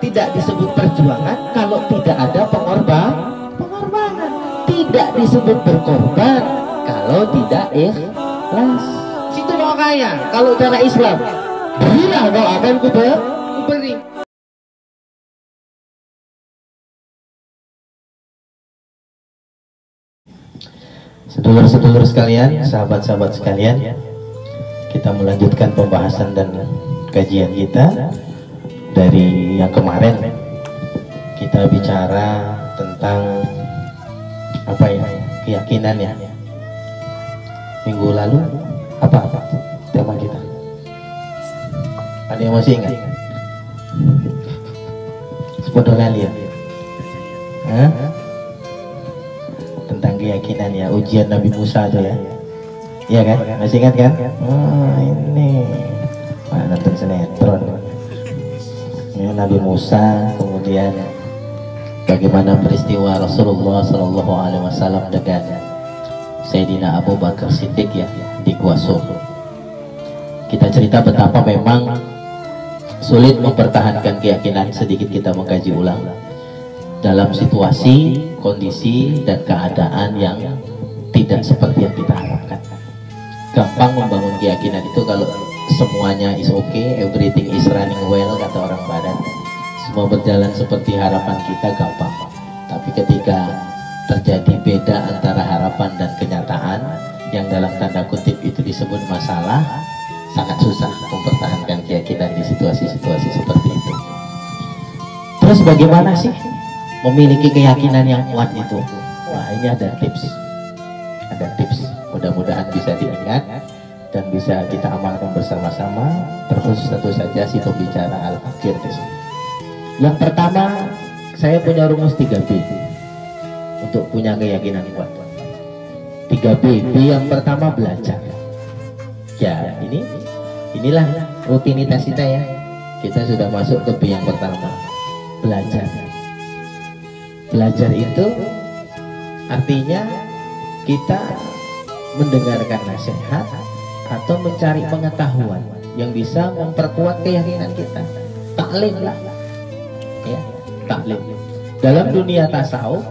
tidak disebut perjuangan kalau tidak ada pengorbanan. Tidak disebut berkorban kalau tidak ikhlas. Situ makanya kalau cara Islam, berilah kau akan kuberi. Sedulur-sedulur sekalian, sahabat-sahabat sekalian, kita melanjutkan pembahasan dan kajian kita dari yang kemarin. Kita bicara tentang apa ya, keyakinan ya. Minggu lalu apa tema kita? Ada yang masih ingat? Sepuluh kali ya? Tentang keyakinan ya, ujian Nabi Musa tuh ya. Iya kan? Masih ingat kan? Oh ini nonton sinetron ya, Nabi Musa, kemudian bagaimana peristiwa Rasulullah Shallallahu Alaihi Wasallam dengan Sayyidina Abu Bakar Siddiq ya di Gua Sur. Kita cerita betapa memang sulit mempertahankan keyakinan. Sedikit kita mengkaji ulang dalam situasi, kondisi, dan keadaan yang tidak seperti yang kita harapkan. Gampang membangun keyakinan itu kalau semuanya is okay, everything is running well, kata orang Barat. Semua berjalan seperti harapan kita, gampang. Tapi ketika terjadi beda antara harapan dan kenyataan, yang dalam tanda kutip itu disebut masalah, sangat susah mempertahankan keyakinan di situasi-situasi seperti itu. Terus bagaimana sih memiliki keyakinan yang kuat itu? Wah, ini ada tips. Ada tips. Mudah-mudahan bisa diingat dan bisa kita amalkan bersama-sama. Terkhusus tentu saja si pembicara Al-Fakir di sini. Yang pertama, saya punya rumus 3B untuk punya keyakinan kuat. 3B. B yang pertama, belajar. Ya, inilah rutinitas kita ya. Kita sudah masuk ke B yang pertama, belajar. Belajar itu artinya kita mendengarkan nasihat atau mencari pengetahuan yang bisa memperkuat keyakinan kita. Taklim lah ya, taklim. Dalam dunia tasawuf,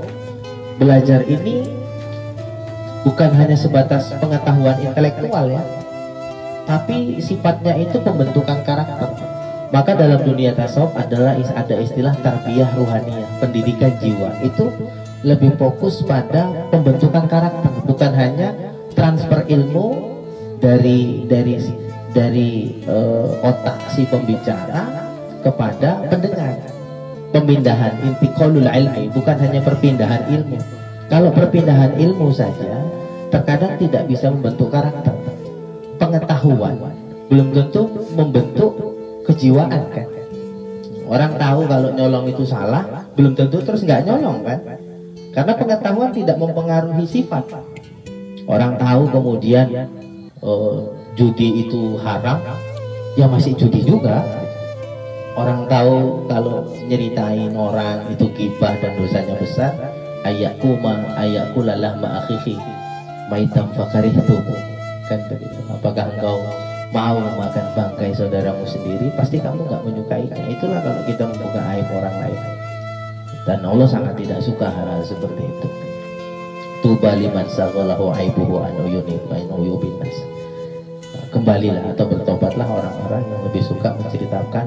belajar ini bukan hanya sebatas pengetahuan intelektual ya, tapi sifatnya itu pembentukan karakter. Maka dalam dunia tasawuf ada istilah tarbiyah ruhaniyah, pendidikan jiwa. Itu lebih fokus pada pembentukan karakter, bukan hanya transfer ilmu dari otak si pembicara kepada pendengar. Pemindahan intiqalul ilmi, bukan hanya perpindahan ilmu. Kalau perpindahan ilmu saja terkadang tidak bisa membentuk karakter. Pengetahuan belum tentu membentuk kejiwaan kan. Orang tahu kalau nyolong itu salah, belum tentu terus nggak nyolong kan. Karena pengetahuan tidak mempengaruhi sifat. Orang tahu kemudian judi itu haram, ya masih judi juga. Orang tahu kalau nyeritain orang itu gibah dan dosanya besar, ayyaku lalah ma'akhihi maitam fakarihtum, kan begitu. Apakah engkau mau makan bangkai saudaramu sendiri? Pasti kamu nggak menyukainya. Itulah kalau kita membuka aib orang lain, dan Allah sangat tidak suka hal-hal seperti itu. Tuba liman saghalahu aibuhu an uyubin nas. Kembalilah atau bertobatlah orang-orang yang lebih suka menceritakan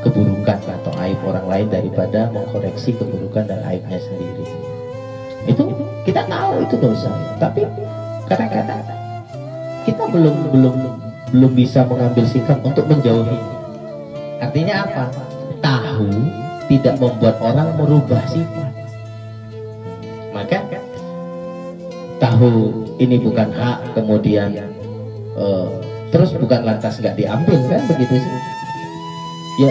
keburukan atau aib orang lain daripada mengkoreksi keburukan dan aibnya sendiri. Itu kita tahu itu dosa, tapi kadang-kadang kita belum bisa mengambil sikap untuk menjauhi. Artinya apa? Tahu tidak membuat orang merubah sifat. Maka tahu ini bukan hak, kemudian terus bukan lantas nggak diambil kan begitu sih. Ya,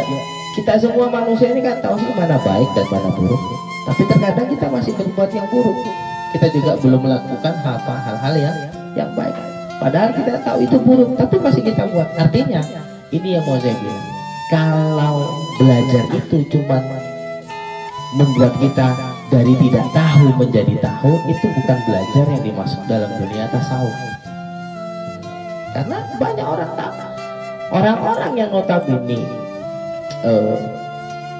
kita semua manusia ini kan tahu sih mana baik dan mana buruk. Tapi terkadang kita masih berbuat yang buruk. Kita juga belum melakukan hal-hal yang baik. Padahal kita tahu itu buruk, tapi masih kita buat. Artinya, ini yang mau saya bilang. Kalau belajar itu cuma membuat kita dari tidak tahu menjadi tahu, itu bukan belajar yang dimaksud dalam dunia tasawuf. Karena banyak orang tahu. Orang-orang yang notabene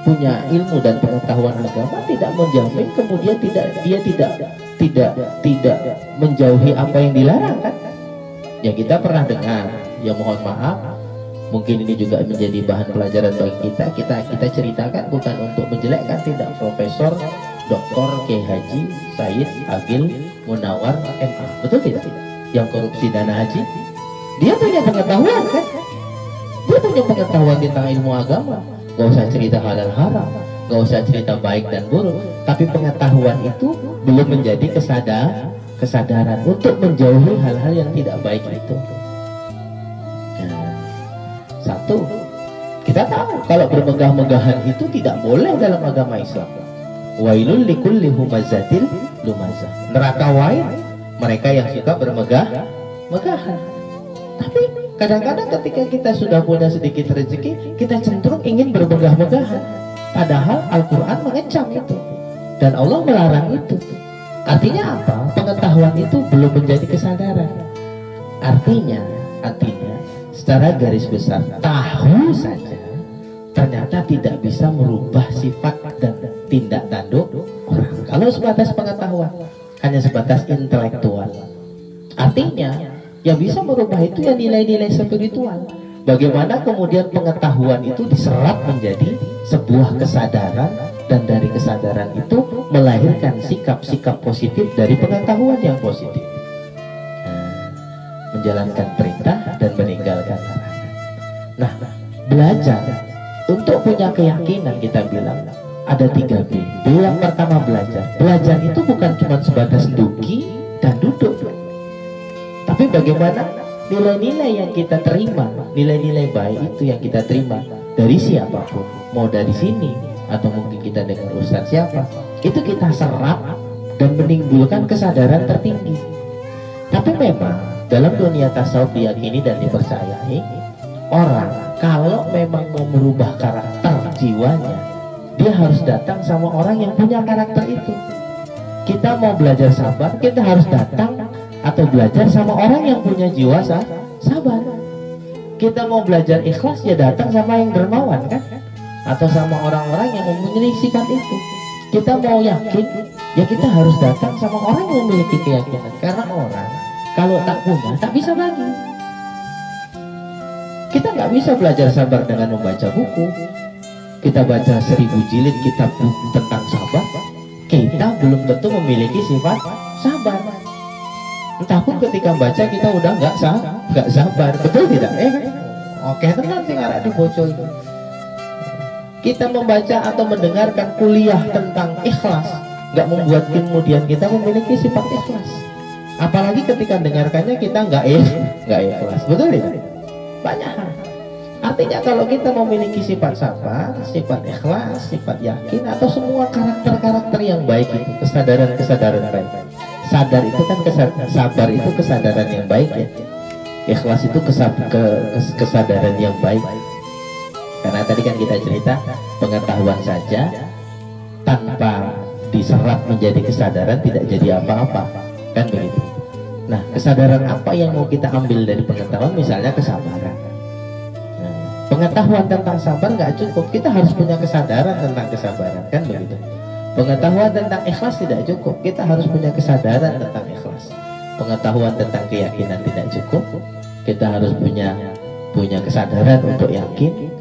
punya ilmu dan pengetahuan agama tidak menjamin kemudian dia tidak menjauhi apa yang dilarang kan? Ya kita pernah dengar, ya mohon maaf, mungkin ini juga menjadi bahan pelajaran bagi kita ceritakan bukan untuk menjelekkan, tidak. Profesor Dr. Kiai Haji Said Agil Munawar MA, betul tidak? Yang korupsi dana haji, dia punya pengetahuan kan? Dia punya pengetahuan tentang ilmu agama. Gak usah cerita halal haram, gak usah cerita baik dan buruk, tapi pengetahuan itu belum menjadi kesadaran untuk menjauhi hal-hal yang tidak baik itu. Nah, satu, kita tahu kalau bermegah-megahan itu tidak boleh dalam agama Islam. Wailul likulli humazatil lumazah. Neraka wail mereka yang suka bermegah-megahan. Tapi kadang-kadang ketika kita sudah punya sedikit rezeki, kita cenderung ingin bermegah-megahan. Padahal Al-Quran mengecam itu dan Allah melarang itu. Artinya apa? Pengetahuan itu belum menjadi kesadaran. Artinya secara garis besar, tahu saja ternyata tidak bisa merubah sifat dan tindak tanduk orang. Kalau sebatas pengetahuan, hanya sebatas intelektual. Artinya yang bisa merubah itu ya nilai-nilai spiritual. Bagaimana kemudian pengetahuan itu diserap menjadi sebuah kesadaran, dan dari kesadaran itu melahirkan sikap-sikap positif dari pengetahuan yang positif. Menjalankan perintah dan meninggalkan larangan. Nah, belajar untuk punya keyakinan, kita bilang ada 3 B. B yang pertama belajar. Belajar itu bukan cuma sebatas duduk dan duduk, tapi bagaimana nilai-nilai yang kita terima, nilai-nilai baik itu yang kita terima dari siapapun, mau dari sini atau mungkin kita dengan ustaz siapa, itu kita serap dan menimbulkan kesadaran tertinggi. Tapi memang dalam dunia tasawuf diyakini dan dipercayai, orang kalau memang mau merubah karakter jiwanya, dia harus datang sama orang yang punya karakter itu. Kita mau belajar sabar, kita harus datang atau belajar sama orang yang punya jiwa sabar. Kita mau belajar ikhlas, ya datang sama yang dermawan kan, atau sama orang-orang yang mempunyai sifat itu. Kita mau yakin, ya kita harus datang sama orang yang memiliki keyakinan. Karena orang kalau tak punya, tak bisa bagi. Kita nggak bisa belajar sabar dengan membaca buku. Kita baca 1000 jilid kitab buku tentang sabar, kita belum tentu memiliki sifat sabar. Entahpun ketika baca kita udah nggak sabar, betul tidak? Oke, tenang sih ngarah dibocor itu. Kita membaca atau mendengarkan kuliah tentang ikhlas nggak membuat kemudian kita memiliki sifat ikhlas. Apalagi ketika dengarkannya kita nggak ikhlas, betul tidak? Banyak hal. Artinya kalau kita memiliki sifat sabar, sifat ikhlas, sifat yakin, atau semua karakter-karakter yang baik itu, kesadaran-kesadaran baik. Sadar itu kan sabar itu kesadaran yang baik ya. Ikhlas itu kesadaran yang baik. Karena tadi kan kita cerita pengetahuan saja tanpa diserap menjadi kesadaran tidak jadi apa-apa, kan begitu. Nah, kesadaran apa yang mau kita ambil dari pengetahuan? Misalnya kesabaran. Nah, pengetahuan tentang sabar nggak cukup, kita harus punya kesadaran tentang kesabaran, kan begitu. Pengetahuan tentang ikhlas tidak cukup, kita harus punya kesadaran tentang ikhlas. Pengetahuan tentang keyakinan tidak cukup, kita harus punya kesadaran untuk yakin.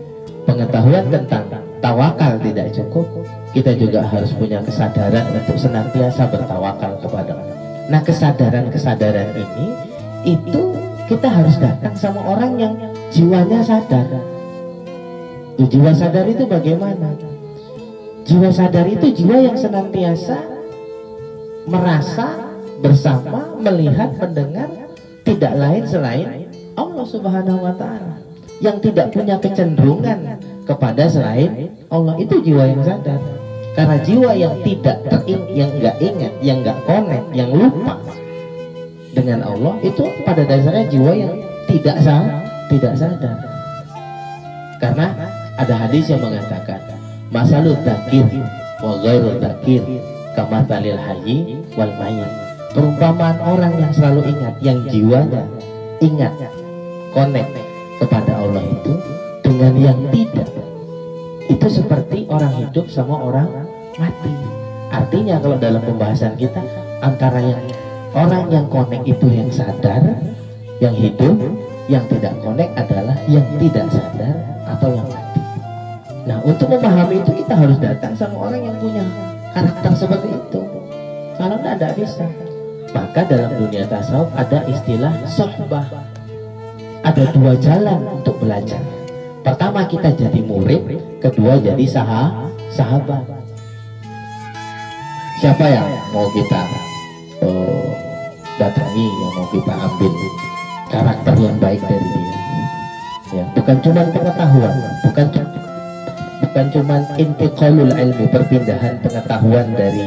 Pengetahuan tentang tawakal tidak cukup, kita juga harus punya kesadaran untuk senantiasa bertawakal kepada Allah. Nah, kesadaran-kesadaran ini itu kita harus datang sama orang yang jiwanya sadar. Jiwa sadar itu bagaimana? Jiwa sadar itu jiwa yang senantiasa merasa bersama, melihat, mendengar tidak lain selain Allah Subhanahu wa Ta'ala, yang tidak punya kecenderungan kepada selain Allah. Itu jiwa yang sadar. Karena jiwa yang tidak yang nggak ingat, yang nggak connect, yang lupa dengan Allah, itu pada dasarnya jiwa yang tidak sadar. Karena ada hadis yang mengatakan, masalul dzakir wa ghairul dzakir kamatsalil hayyi wal mayyit. Perumpamaan orang yang selalu ingat, yang jiwanya ingat, connect kepada Allah itu, dengan yang tidak, itu seperti orang hidup sama orang mati. Artinya kalau dalam pembahasan kita, antara yang orang yang connect itu yang sadar, yang hidup, yang tidak connect adalah yang tidak sadar atau yang mati. Nah, untuk memahami itu kita harus datang sama orang yang punya karakter seperti itu. Kalau tidak bisa. Maka dalam dunia tasawuf ada istilah sohbah. Ada dua jalan untuk belajar. Pertama kita jadi murid, kedua jadi sahabat. Siapa yang mau kita datangi, yang mau kita ambil karakter yang baik dari dia? Ya, bukan cuma pengetahuan, bukan cuma intiqalul ilmi, perpindahan pengetahuan dari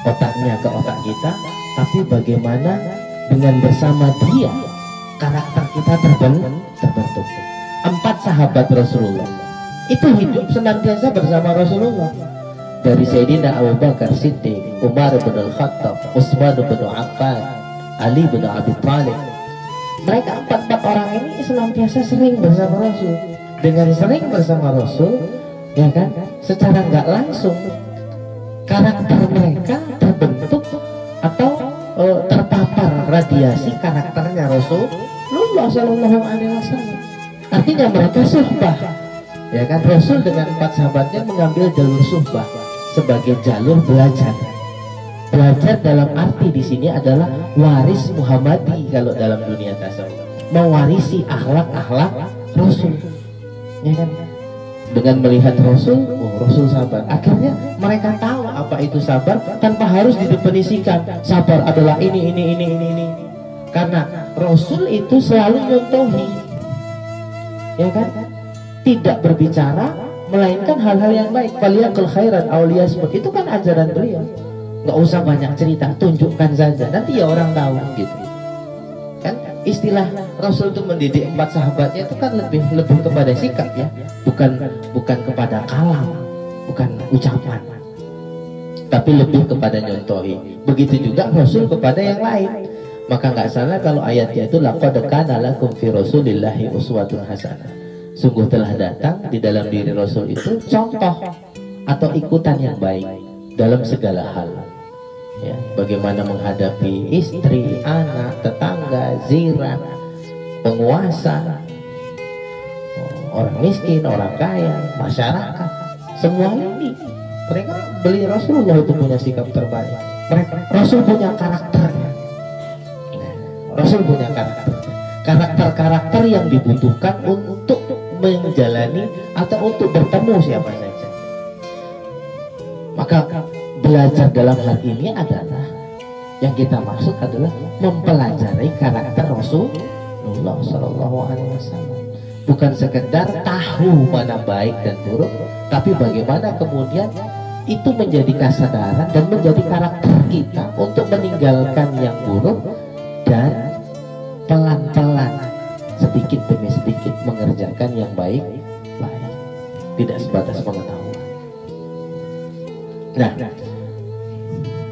otaknya ke otak kita, tapi bagaimana dengan bersama dia karakter kita terbentuk. 4 sahabat Rasulullah itu hidup senantiasa bersama Rasulullah, dari Sayyidina Abu Bakar Siddiq, Umar bin Al-Khattab, Utsman bin Affan, Ali bin Abi Thalib. Mereka 4 orang ini senantiasa sering bersama Rasul. Dengan sering bersama Rasul, ya kan, secara nggak langsung karakter mereka terbentuk atau terpapar radiasi karakternya Rasulullah Shallallahu Alaihi Wasallam. Artinya mereka suhbah, ya kan. Rasul dengan 4 sahabatnya mengambil jalur suhbah sebagai jalur belajar. Belajar dalam arti di sini adalah waris Muhammadi kalau dalam dunia tasawuf, mewarisi akhlak-akhlak Rasul, ya kan. Dengan melihat Rasul, Rasul sabar. Akhirnya mereka tahu apa itu sabar tanpa harus didefinisikan. Sabar adalah ini. Karena Rasul itu selalu nyontohi, ya kan, tidak berbicara melainkan hal-hal yang baik. Faliyakul khairan aw liyasmut, itu kan ajaran beliau. Nggak usah banyak cerita, tunjukkan saja, nanti ya orang tahu gitu. Kan istilah Rasul itu mendidik 4 sahabatnya itu kan lebih kepada sikap, ya, bukan kepada kalam, bukan ucapan, tapi lebih kepada nyontohi. Begitu juga Rasul kepada yang lain. Maka nggak salah kalau ayatnya itu laqad kana lakum fi rasulillahi uswatun hasanah. Sungguh telah datang di dalam diri Rasul itu contoh atau ikutan yang baik dalam segala hal. Ya, bagaimana menghadapi istri, anak, tetangga, jiran, penguasa, orang miskin, orang kaya, masyarakat, semua ini mereka beli Rasulullah itu punya sikap terbaik. Rasul punya karakternya. Rasul punya karakter yang dibutuhkan untuk menjalani atau untuk bertemu siapa saja. Maka belajar dalam hal ini adalah yang kita maksud adalah mempelajari karakter Rasulullah Shallallahu Alaihi Wasallam. Bukan sekedar tahu mana baik dan buruk, tapi bagaimana kemudian itu menjadi kesadaran dan menjadi karakter kita untuk meninggalkan yang buruk dan pelan-pelan, sedikit demi sedikit mengerjakan yang baik, tidak sebatas pengetahuan. Nah,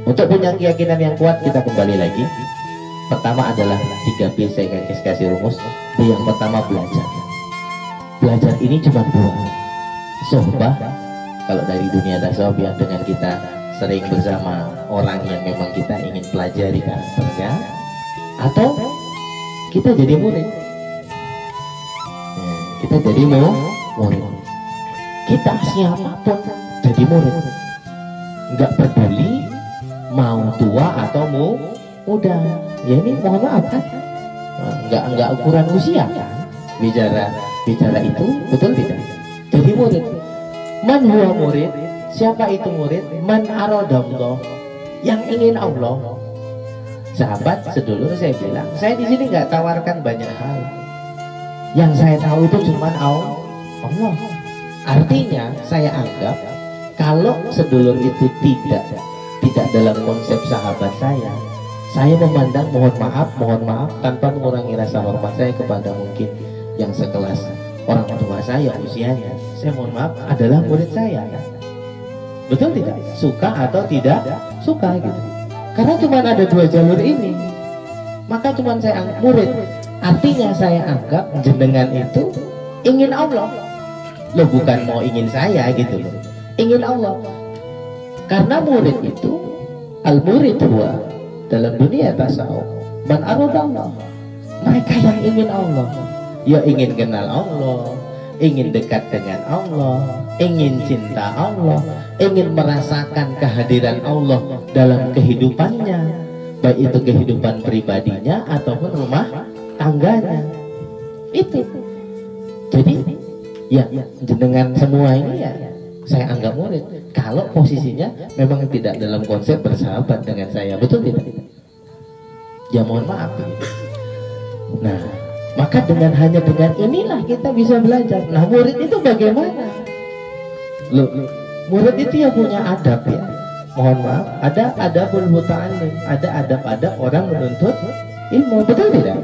untuk punya keyakinan yang kuat kita kembali lagi. Pertama adalah 3B, saya kasih rumus. B yang pertama belajar. Belajar ini cuma 2. Sohbah, kalau dari dunia tasawuf ya, dengan kita sering bersama orang yang memang kita ingin pelajari karakternya, atau kita jadi murid. Kita jadi murid. Kita siapapun jadi murid. Nggak peduli mau tua atau muda. Ya ini mohon maaf kan, nggak ukuran usia kan. Bicara itu betul tidak? Jadi murid. Man huwa murid. Siapa itu murid? Man aradallah, yang ingin Allah. Sahabat sedulur, saya bilang, saya di sini nggak tawarkan banyak hal. Yang saya tahu itu cuma Allah. Artinya saya anggap kalau sedulur itu tidak dalam konsep sahabat saya memandang mohon maaf tanpa mengurangi rasa hormat saya kepada mungkin yang sekelas orang tua saya usianya. Saya mohon maaf adalah murid saya. Betul tidak? Suka atau tidak suka gitu. Karena cuma ada 2 jalur ini, maka cuma saya anggap murid. Artinya saya anggap jenengan itu ingin Allah. Loh, bukan mau ingin saya gitu loh, ingin Allah. Karena murid itu al-murid huwa dalam dunia tasawuf man aradallah, mereka yang ingin Allah, ya ingin kenal Allah, ingin dekat dengan Allah, ingin cinta Allah, ingin merasakan kehadiran Allah dalam kehidupannya, baik itu kehidupan pribadinya ataupun rumah tangganya. Itu jadi ya dengan semua ini ya saya anggap murid kalau posisinya memang tidak dalam konsep bersahabat dengan saya, betul tidak? Ya mohon maaf gitu. Nah, maka hanya dengan inilah kita bisa belajar. Nah, murid itu bagaimana? Loh, murid itu ya punya adab ya. Mohon maaf, ada adabul muta'allim, ada adab-adab orang menuntut ilmu, betul tidak?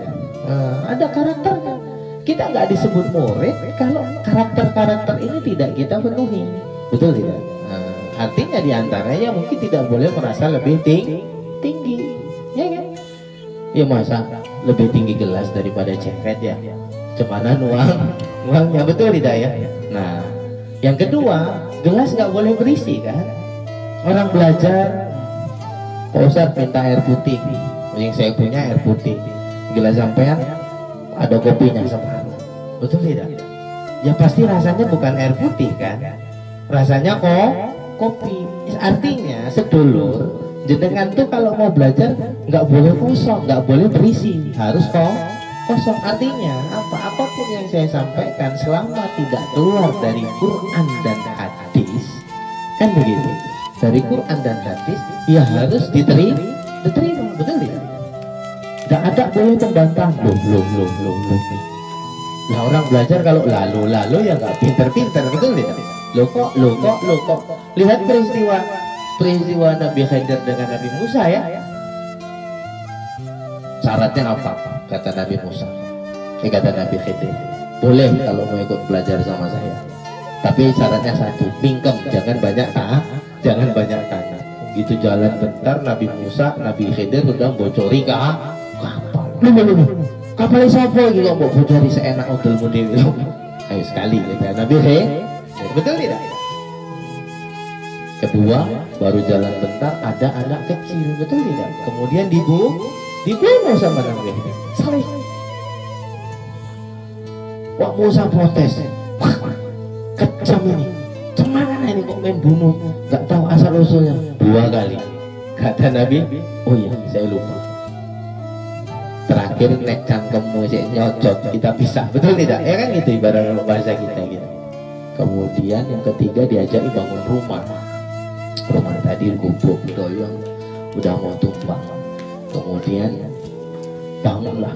Ada karakternya. Kita nggak disebut murid kalau karakter-karakter ini tidak kita penuhi, betul tidak? Artinya diantaranya mungkin tidak boleh merasa lebih tinggi, ya kan? Ya masa lebih tinggi gelas daripada ceret ya? Cemanan uangnya, betul tidak ya? Nah, yang kedua, gelas nggak boleh berisi kan? Orang belajar, Pak Ustadz minta air putih, yang saya punya air putih, gelas sampean ada kopinya separuh, betul tidak? Ya pasti rasanya bukan air putih kan, rasanya kopi. Artinya sedulur jenengan tuh kalau mau belajar nggak boleh kosong, nggak boleh berisi, harus kosong. Artinya apa? Apapun yang saya sampaikan selama tidak keluar dari Quran dan hadis, kan begitu, dari Quran dan hadis ya harus diterima, betul tidak? Nggak ada boleh pembantahan. Loh. Nah, orang belajar kalau lalu ya nggak pinter-pinter, betul tidak? Loh kok. Lihat peristiwa Nabi Khidir dengan Nabi Musa ya. Syaratnya apa? Kata Nabi Musa. Kata Nabi Khidir, boleh kalau mau ikut belajar sama saya. Tapi syaratnya satu, mingkem, jangan banyak tanya. Gitu jalan bentar Nabi Musa, Nabi Khidir sudah bocori kapal. Kapalnya siapa lagi kok mau bocori seenak udel mudi. Ayo sekali kata Nabi Khidir, betul tidak? Kedua, baru jalan bentar ada anak kecil, betul tidak? Kemudian dibunuh sama Nabi Khidir. Salih. Wah, Musa protes. Wah, kejam ini. Gimana ini kok main bunuh? Gak tahu asal usulnya. 2 kali. Kata Nabi, oh iya saya lupa. Terakhir nek cangkemmu sik nyocot, kita pisah, betul tidak? Ya kan gitu ibarat kalau bahasa kita gitu. Kemudian yang ketiga diajak bangun rumah tadi gubuk doyong udah mau tumpang. Kemudian bangunlah,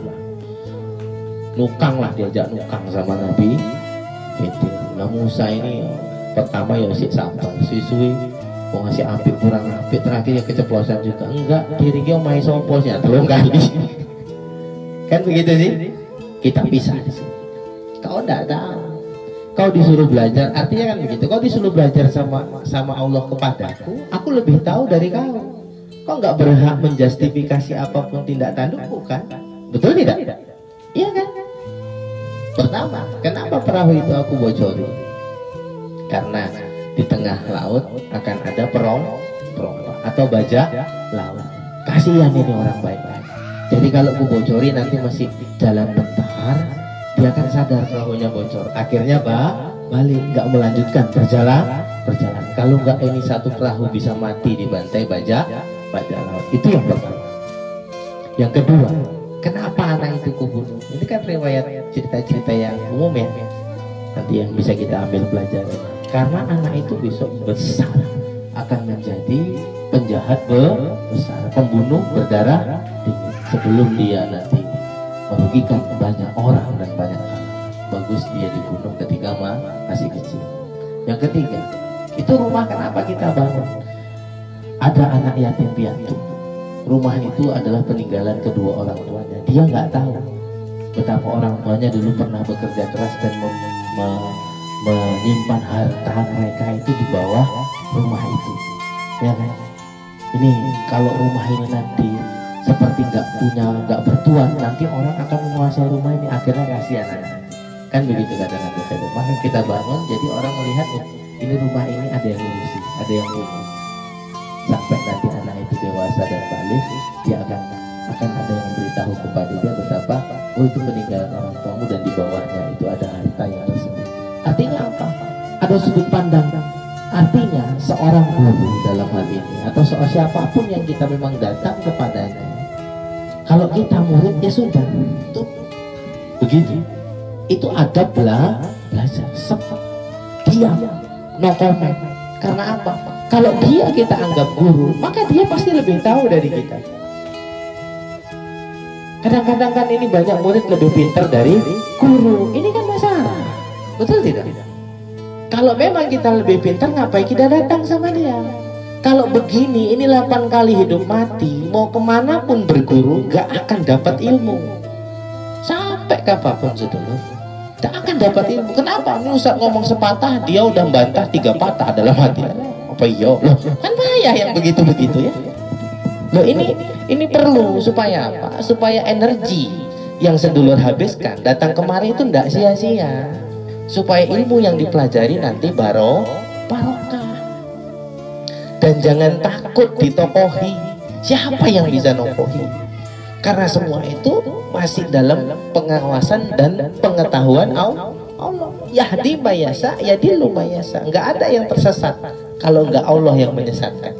diajak nukang sama Nabi Khidir. Nah Musa ini pertama ya si sabar, siswi mau ngasih apik kurang apik, terakhir ya keceplosan juga. Enggak, dirinya main soposnya 3 kali. Kan begitu sih, kita pisah di sini. Kau enggak tahu, kau disuruh belajar, artinya kan begitu. Kau disuruh belajar sama Allah kepadaku, aku lebih tahu dari kau. Kau nggak berhak menjustifikasi apapun tindak tandukku kan, betul tidak? Iya kan? Pertama, kenapa perahu itu aku bocori? Karena di tengah laut akan ada perompak atau bajak laut. Kasihan ini orang baik-baik. Jadi kalau aku bocori nanti masih jalan bentar, dia akan sadar perahunya bocor. Akhirnya balik, nggak melanjutkan perjalanan. Kalau nggak ini satu perahu bisa mati dibantai bajak laut. Itu yang pertama. Yang kedua, kenapa anak itu kubunuh? Ini kan riwayat cerita-cerita yang umum ya. Nanti yang bisa kita ambil pelajaran. Karena anak itu besok besar akan menjadi penjahat besar, pembunuh berdarah dingin. Sebelum dia nanti merugikan banyak orang dan banyak hal, bagus dia dibunuh ketika masih kecil. Yang ketiga, itu rumah kenapa kita bangun? Ada anak yatim piatu. Rumah itu adalah peninggalan kedua orang tuanya. Dia nggak tahu betapa orang tuanya dulu pernah bekerja keras dan menyimpan harta mereka itu di bawah rumah itu, ya kan? Ini kalau rumah ini nanti seperti nggak bertuan, nanti orang akan menguasai rumah ini. Akhirnya kasihan anak. Kan begitu kadang-kadang. Maka kita bangun, jadi orang melihat, oh, ini rumah ini ada yang ngurusi, ada yang ngurus. Sampai nanti anak itu dewasa dan balik, dia akan ada yang memberitahu kepada dia betapa, oh itu meninggalkan orang tuamu dan di bawahnya itu ada harta yang tersembunyi. Artinya apa? Ada sudut pandang. Artinya seorang guru dalam hal ini atau siapapun yang kita memang datang kepadanya, kalau kita murid ya sudah, itu begitu. Itu adab belajar. Diam, no comment. Karena apa? Kalau dia kita anggap guru, maka dia pasti lebih tahu dari kita. Kadang-kadang kan ini banyak murid lebih pintar dari guru. Ini kan masalah, betul tidak? Kalau memang kita lebih pintar, ngapain kita datang sama dia? Kalau begini, ini 8 kali hidup mati, mau kemanapun berguru, gak akan dapat ilmu. Sampai kapanpun sedulur, gak akan dapat ilmu. Kenapa? Ini Ustaz ngomong sepatah, dia udah bantah 3 patah dalam hati. Apa iya? Loh, kan bahaya yang begitu-begitu ya. Loh ini perlu supaya apa? Supaya energi yang sedulur habiskan datang kemari itu ndak sia-sia. Supaya ilmu yang dipelajari nanti barokah. Dan jangan takut ditokohi. Siapa yang bisa nokohi? Karena semua itu masih dalam pengawasan dan pengetahuan Allah. Yahdi mayasa, yadillu mayasa. Enggak ada yang tersesat kalau enggak Allah yang menyesatkan.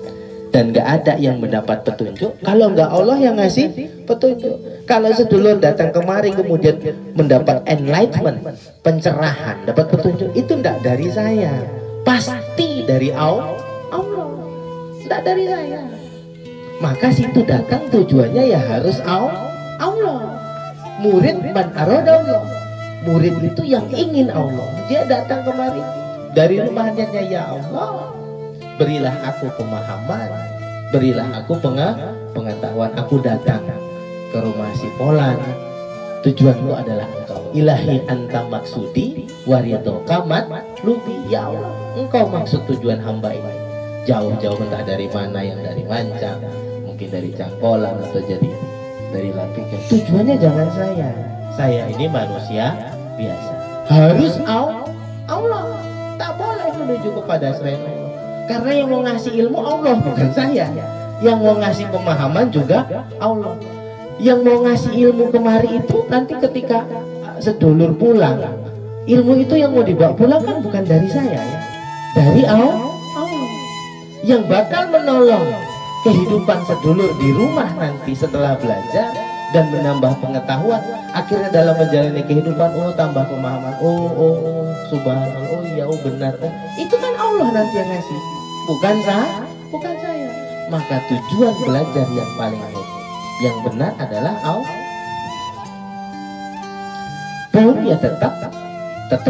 Dan nggak ada yang mendapat petunjuk kalau nggak Allah yang ngasih petunjuk. Kalau sedulur datang kemari kemudian mendapat enlightenment, pencerahan, dapat petunjuk, itu nggak dari saya, pasti dari Allah, nggak dari saya. Maka situ datang tujuannya ya harus Allah. Murid man aradallah, murid itu yang ingin Allah. Dia datang kemari dari rumahnya, ya Allah, berilah aku pemahaman, berilah aku pengetahuan. Aku datang ke rumah si Polan, tujuanku adalah engkau. Ilahi anta maksudi wariyato kamat lubi, ya Allah, engkau maksud tujuan hamba ini. Jauh-jauh entah dari mana, yang dari Mancang, mungkin dari Cangkolan atau jadi dari Lapikan. Tujuannya jangan saya ini manusia biasa. Harus Allah, tak boleh menuju kepada selain Allah. Karena yang mau ngasih ilmu Allah, bukan saya. Yang mau ngasih pemahaman juga Allah. Yang mau ngasih ilmu kemari itu nanti ketika sedulur pulang, ilmu itu yang mau dibawa pulang kan bukan dari saya ya, dari Allah. Yang bakal menolong kehidupan sedulur di rumah nanti setelah belajar dan menambah pengetahuan, akhirnya dalam menjalani kehidupan, oh tambah pemahaman, oh subhanallah, oh iya, oh benar, itu kan Allah nanti yang ngasih, bukan saya. Maka tujuan belajar yang paling yang benar adalah Allah. Pun ya tetap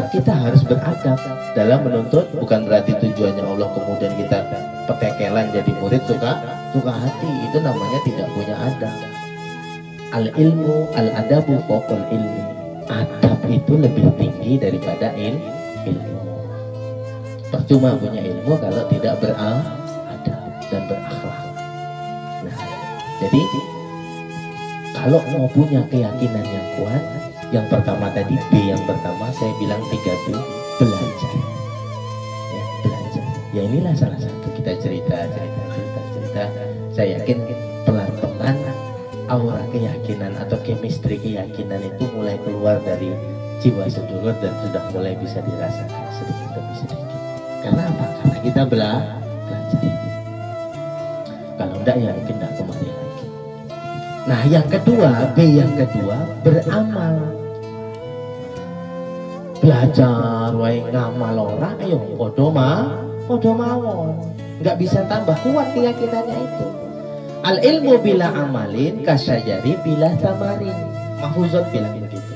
kita harus beradab dalam menuntut. Bukan berarti tujuannya Allah kemudian kita petekelan jadi murid suka hati. Itu namanya tidak punya adab. Al ilmu al adabu fawqal ilmi. Adab itu lebih tinggi daripada ilmu. Percuma punya ilmu kalau tidak beradab dan berakhlak. Nah, jadi kalau mau punya keyakinan yang kuat, yang pertama tadi B, yang pertama saya bilang 3B, belajar. Ya, belajar. Ya inilah salah satu kita cerita. Saya yakin pelan-pelan aura keyakinan atau chemistry keyakinan itu mulai keluar dari jiwa sedulur dan sudah mulai bisa dirasakan sedikit demi sedikit. Karena apa? Karena kita belajar. Kalau enggak ya mungkin enggak kembali lagi. Nah yang kedua, B yang kedua, beramal. Belajar wae ngamal ora, ayo podo mawon. Enggak bisa tambah kuat keyakinannya itu. Al ilmu bila amalin kasyajari bila tamarin. Mahfuzat bilang begitu.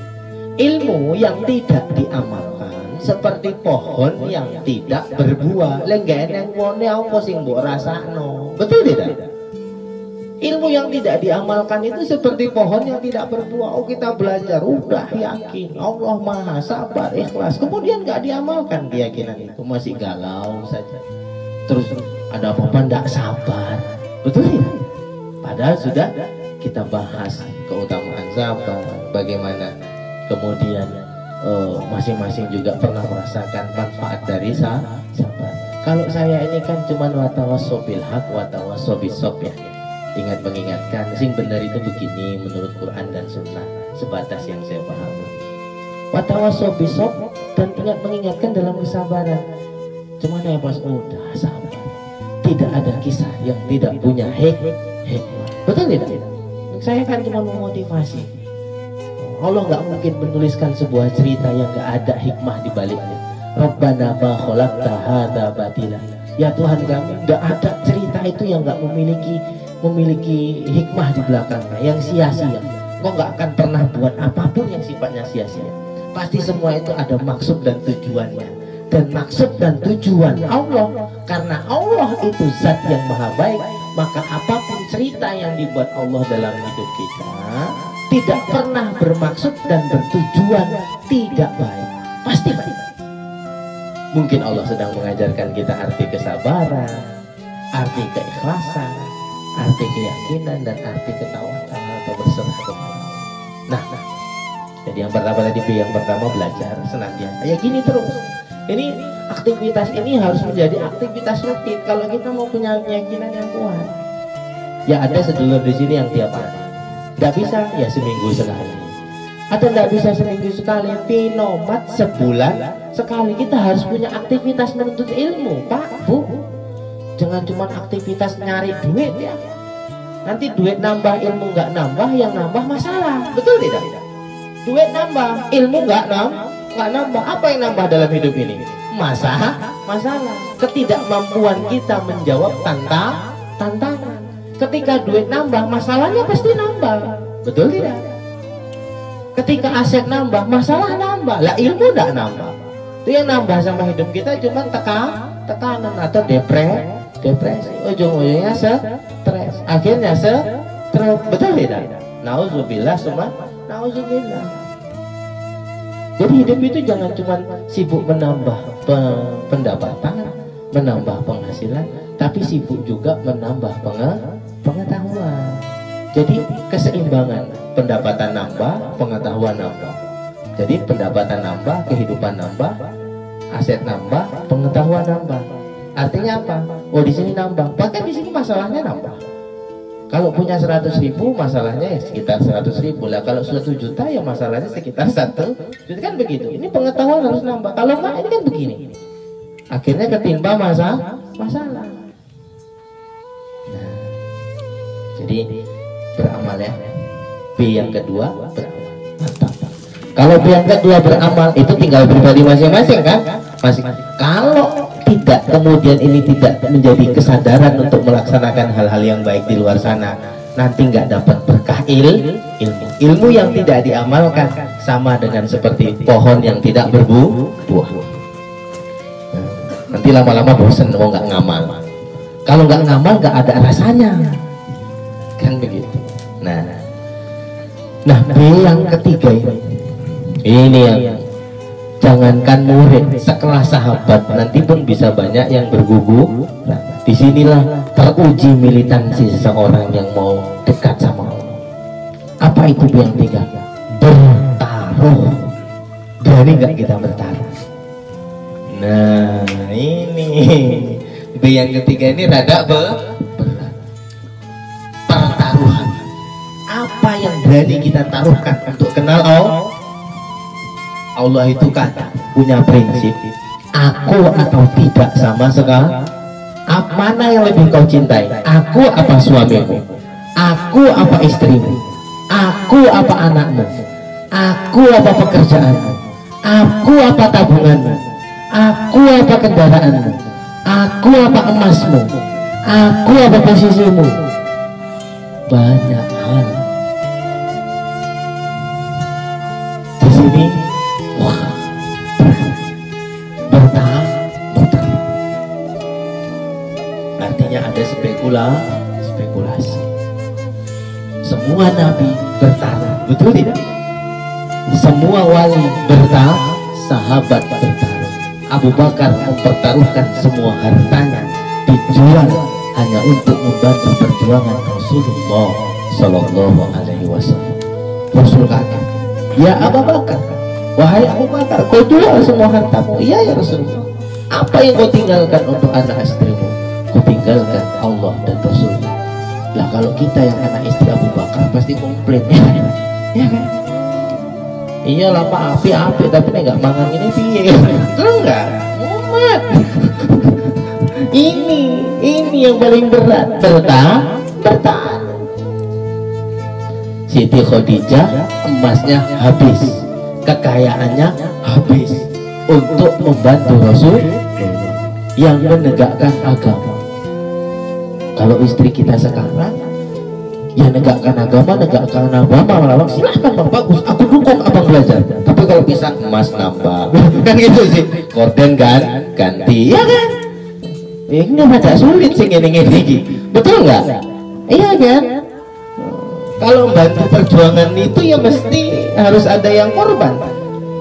Ilmu yang tidak diamalkan seperti pohon yang tidak berbuah. Lenggen wone apa sing mbok rasakno. Betul tidak? Ilmu yang tidak diamalkan itu seperti pohon yang tidak berbuah. Oh kita belajar, udah yakin Allah maha sabar, ikhlas, kemudian nggak diamalkan keyakinan itu, masih galau saja. Terus ada apa-apa nggak sabar. Betul tidak? Padahal sudah kita bahas keutamaan sabar, bagaimana kemudian masing-masing juga pernah merasakan manfaat dari sabar. Kalau saya ini kan cuma watawasau bil haq watawasau bisob ya, ingat mengingatkan sing benar itu begini menurut Quran dan Sunnah, sebatas yang saya pahami. Watawasau bisob dan ingat mengingatkan dalam kesabaran. Cuman ya pas udah sabar, tidak ada kisah yang tidak punya hikmah. Betul tidak? Saya kan cuma memotivasi. Allah nggak mungkin menuliskan sebuah cerita yang nggak ada hikmah di baliknya. Rabbana ma khalaqta hadza batila. Ya Tuhan kami, nggak ada cerita itu yang nggak memiliki hikmah di belakangnya, yang sia-sia. Kau nggak akan pernah buat apapun yang sifatnya sia-sia. Pasti semua itu ada maksud dan tujuannya. Dan maksud dan tujuan Allah, karena Allah itu zat yang maha baik, maka apapun cerita yang dibuat Allah dalam hidup kita tidak pernah bermaksud dan bertujuan tidak baik, pasti baik. Mungkin Allah sedang mengajarkan kita arti kesabaran, arti keikhlasan, arti keyakinan, dan arti ketawakan atau berserah kepada Allah. Nah, jadi yang pertama tadi, yang pertama belajar senantiasa. Ya gini terus. Ini aktivitas ini harus menjadi aktivitas rutin kalau kita mau punya keyakinan yang kuat. Ya ada sedulur di sini yang tiap hari. Nggak bisa ya seminggu sekali. Atau nggak bisa seminggu sekali, pinomat sebulan sekali. Kita harus punya aktivitas menuntut ilmu, Pak, Bu. Jangan cuma aktivitas nyari duit ya. Nanti duit nambah, ilmu nggak nambah, yang nambah masalah. Betul tidak? Duit nambah, ilmu nggak nambah. Apa yang nambah dalam hidup ini? Masalah. Ketidakmampuan kita menjawab tantangan. Ketika duit nambah, masalahnya pasti nambah. Betul tidak? Ketika aset nambah, masalah nambah. Lah ilmu tidak nambah. Itu yang nambah sama hidup kita cuma tekanan atau depresi. Ujung-ujungnya stres. Akhirnya stroke. Betul tidak? Nauzubillah summa nauzubillah. Jadi hidup itu jangan cuma sibuk menambah pendapatan, menambah penghasilan, tapi sibuk juga menambah pengetahuan. Jadi keseimbangan, pendapatan nambah, pengetahuan nambah. Jadi pendapatan nambah, kehidupan nambah, aset nambah, pengetahuan nambah. Artinya apa? Oh di sini nambah, bahkan di sini masalahnya nambah. Kalau punya 100.000 masalahnya ya sekitar 100.000 lah. Kalau 1 juta ya masalahnya sekitar 1 juta, kan begitu. Ini pengetahuan harus nambah. Kalau enggak ini kan begini. Akhirnya ketimpa masalah. Nah, jadi beramal ya. B yang kedua beramal. Mantap. Kalau B yang kedua beramal itu tinggal pribadi masing-masing kan? Kalau tidak kemudian ini tidak menjadi kesadaran untuk melaksanakan hal-hal yang baik di luar sana, nanti nggak dapat berkah ilmu yang tidak diamalkan sama dengan seperti pohon yang tidak berbuah. Nanti lama-lama bosan mau nggak ngamal. Kalau nggak ngamal nggak ada rasanya, kan begitu. Nah B yang ketiga ini yang jangankan murid, sekelas sahabat nanti pun bisa banyak yang bergugur. Nah, disinilah teruji militansi seseorang yang mau dekat sama Allah. Apa itu yang tiga? Bertaruh. Berani nggak kita bertaruh? Nah ini B yang ketiga ini rada berat. Pertaruhan. Apa yang berani kita taruhkan untuk kenal Allah? Allah itu kan punya prinsip aku atau tidak sama sekali. Mana yang lebih kau cintai? Aku apa suamimu? Aku apa istrimu? Aku apa anakmu? Aku apa pekerjaanmu? Aku apa tabunganmu? Aku apa kendaraanmu? Aku apa emasmu? Aku apa posisimu? Banyak hal. Di sini artinya ada spekulasi. Semua nabi bertaruh, betul tidak? Semua wali bertaruh, sahabat bertaruh. Abu Bakar mempertaruhkan semua hartanya, dijual hanya untuk membantu perjuangan Rasulullah Sallallahu Alaihi Wasallam. Rasul kata, ya Abu Bakar, wahai Abu Bakar, kau jual semua hartamu. Iya ya Rasulullah. Apa yang kau tinggalkan untuk anak istrimu? Kau tinggalkan Allah dan Rasulnya. Lah kalau kita yang anak istri Abu Bakar pasti komplain ya, ya kan? Iya lah Pak, api tapi nggak mangan ini piye? Enggak, umat. Ini yang paling berat, bertahan. Siti Khadijah emasnya habis, kekayaannya habis untuk membantu Rasul yang menegakkan agama. Kalau istri kita sekarang ya negakkan agama melawan, silahkan Bang, bagus, aku dukung abang belajar. Tapi kalau bisa emas nambah kan gitu sih, korden kan ganti, ya kan? Ini agak sulit sih gini, betul nggak? Iya kan? Kalau membantu perjuangan itu ya mesti harus ada yang korban.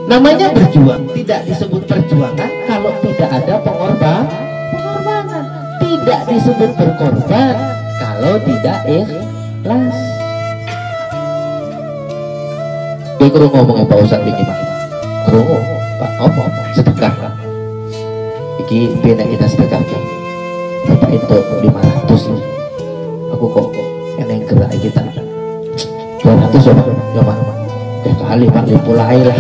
Namanya berjuang tidak disebut perjuangan kalau tidak ada pengorbanan. Tidak disebut berkorban kalau tidak ikhlas. Gue kurang ngomongin Pak Ustadz begini Pak. Kurang Pak, apa? Sedekah. Iki bina kita sedekah. Bapak itu 500 nih. Aku kok yang gerak kita 200 ya Pak. Ya Pak. Kali Pak dipulai lah.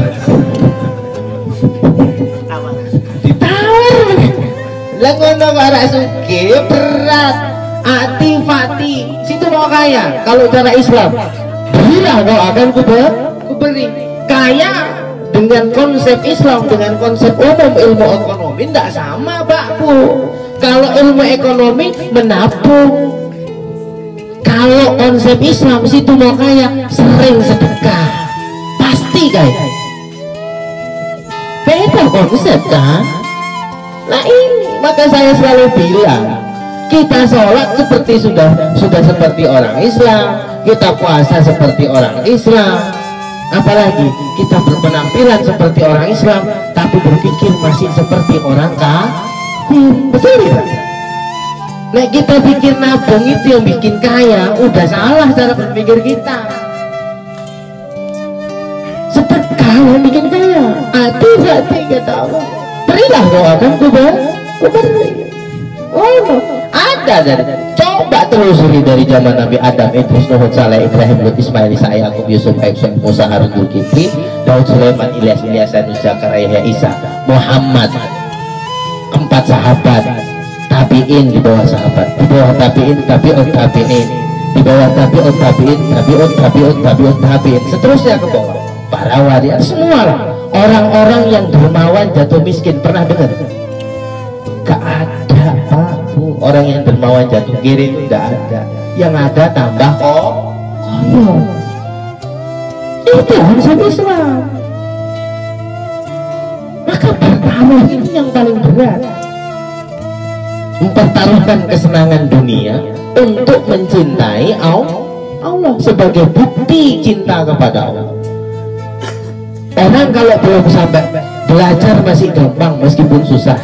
Ditawar. Lah ngono kok arek sugih berat. Ati-fati. Situ mau kaya. Kalau cara Islam, berilah kau akan kuberi. Kaya dengan konsep Islam, dengan konsep umum ilmu ekonomi tidak sama Pak Bu. Kalau ilmu ekonomi menabung. Kalau konsep Islam situ mau kaya sering sedekah, pasti guys. Beda konsep kan? Nah ini maka saya selalu bilang kita sholat seperti sudah seperti orang Islam, kita puasa seperti orang Islam, apalagi kita berpenampilan seperti orang Islam tapi berpikir masih seperti orang kafir. Betul ya? Nah kita pikir nabung itu yang bikin kaya, udah salah cara berpikir kita. Sedekah yang bikin kaya. Hati-hati kata Allah. Berilah kau akan kuberi. Oh no. Ada dari coba telusuri dari zaman Nabi Adam, Idris, Nuh, Saleh, Ibrahim, Lut, Ismail, Isa, Yakub, Yusuf, Aib, Musa, Harun, Zulkifli, Daud, Sulaiman, Ilyas, Ilyasan, Zakaria, Isa, Muhammad. 4 sahabat. Tabiin di bawah sahabat, di bawah tabiin, di bawah tabiin, seterusnya ke bawah. Para wali semua lah. Orang-orang yang dermawan jatuh miskin, pernah dengar? Gak ada Pak Bu. Orang yang dermawan jatuh kiri itu gak ada. Yang ada tambah kaya. Itu konsep Islam. Maka pertaruh ini yang paling berat. Mempertaruhkan kesenangan dunia untuk mencintai Allah sebagai bukti cinta kepada Allah. Orang kalau belum sampai belajar masih gampang meskipun susah.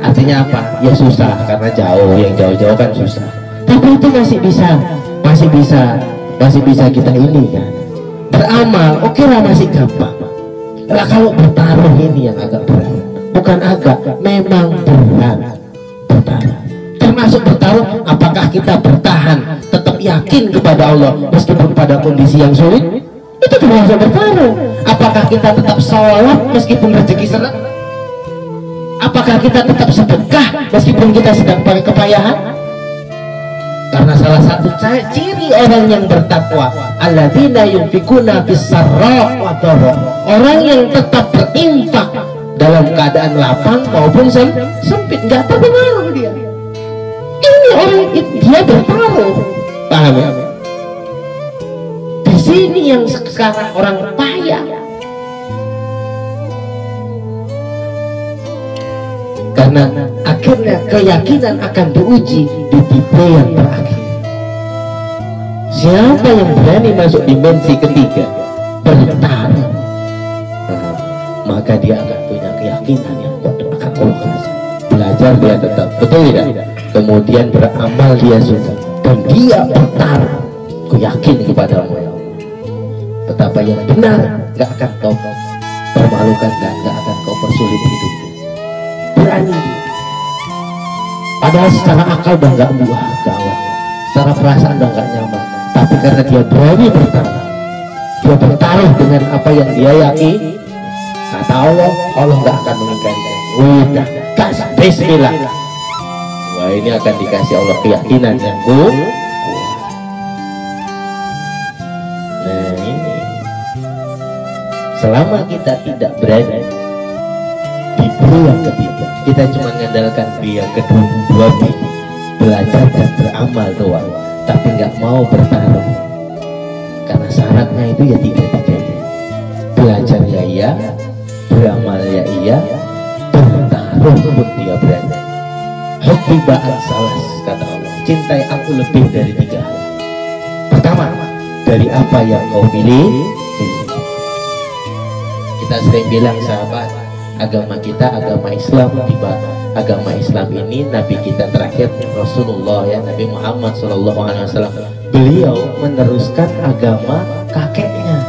Artinya apa? Ya susah karena jauh, yang jauh-jauh kan susah. Tapi itu masih bisa kita ini kan. Beramal, oke lah masih gampang. Lah kalau bertaruh ini yang agak berat. Bukan agak, memang berat. Termasuk bertaruh, apakah kita bertahan tetap yakin kepada Allah meskipun pada kondisi yang sulit, itu termasuk bertaruh. Apakah kita tetap sholat meskipun rezeki seret? Apakah kita tetap sedekah meskipun kita sedang pakai kepayahan? Karena salah satu ciri orang yang bertakwa, alladzina yunfikuna fis-sarra wa dharra, orang yang tetap berinfak dalam keadaan lapang maupun sempit, nggak terpengaruh dia. Ini orang dia bertaruh, paham ya? Di sini yang sekarang orang payah, karena akhirnya keyakinan akan diuji di tipe yang terakhir. Siapa yang berani masuk dimensi ketiga, bertaruh, maka dia akan punya keyakinan yang kuat akan Allah kasih. Belajar dia tetap, betul tidak? Kemudian beramal dia sudah, dan dia bertaruh. Aku yakin kepada Allah, betapa yang benar gak akan kau permalukan dan nggak akan kau persulit hidupnya. Berani. Padahal secara akal udah nggak buah gawat, secara perasaan udah nggak nyaman, tapi karena dia berani bertaruh, dia bertaruh dengan apa yang dia yakini, kata Allah, Allah nggak akan mengingkarinya. Udah, kasih Bismillah. Wah, ini akan dikasih Allah keyakinan yang kuat. Nah ini, selama kita tidak berani di B yang ketiga, kita cuma mengandalkan B yang kedua, dua B, belajar dan beramal doang, tapi nggak mau bertaruh, karena syaratnya itu ya tiga-tiga, belajar ya iya, beramal ya iya, bertaruh pun dia berani. Hubbiba'an salas, kata Allah, cintai aku lebih dari tiga hal. Pertama, dari apa yang kau miliki. Kita sering bilang sahabat, agama kita agama Islam, tiba agama Islam ini Nabi kita terakhir Rasulullah ya, Nabi Muhammad SAW, beliau meneruskan agama kakeknya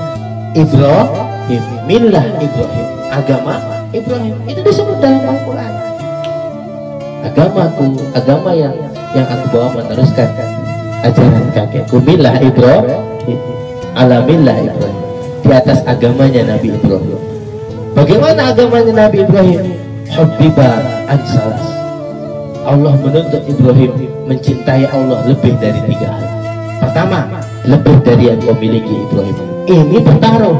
Ibrahim, millah Ibrahim, agama Ibrahim, itu disebut dalam Al-Quran. Agamaku, agama yang aku bawa meneruskan ajaran kakekku, millah Ibrahim, ala millah Ibrahim, di atas agamanya Nabi Ibrahim. Bagaimana agamanya Nabi Ibrahim? Hubbiba'an salas, Allah menuntut Ibrahim mencintai Allah lebih dari tiga hal. Pertama, lebih dari yang kau miliki Ibrahim. Ini bertaruh,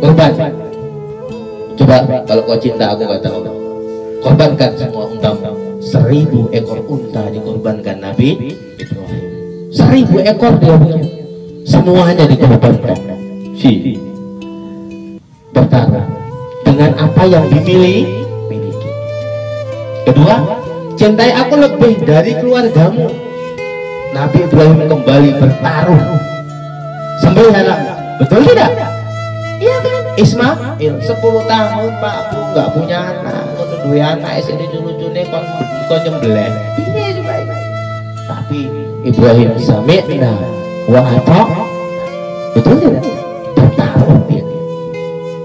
korban. Coba kalau kau cinta aku, kata Allah, korbankan semua untamu. 1000 ekor unta dikorbankan Nabi Ibrahim. 1000 ekor dia punya, semuanya dikorbankan. Bertaruh dengan apa yang dimiliki. Kedua, cintai aku lebih dari keluargamu. Nabi Ibrahim kembali bertaruh, sembelih anak. Betul tidak? Iya kan? Ismail 10 tahun Pak, aku nggak punya anak, aku dua anak SD lucu-lucunya kon nyembelih. Tapi Ibrahim sami'na wa ata'na. Betul tidak? Bertaruh dia.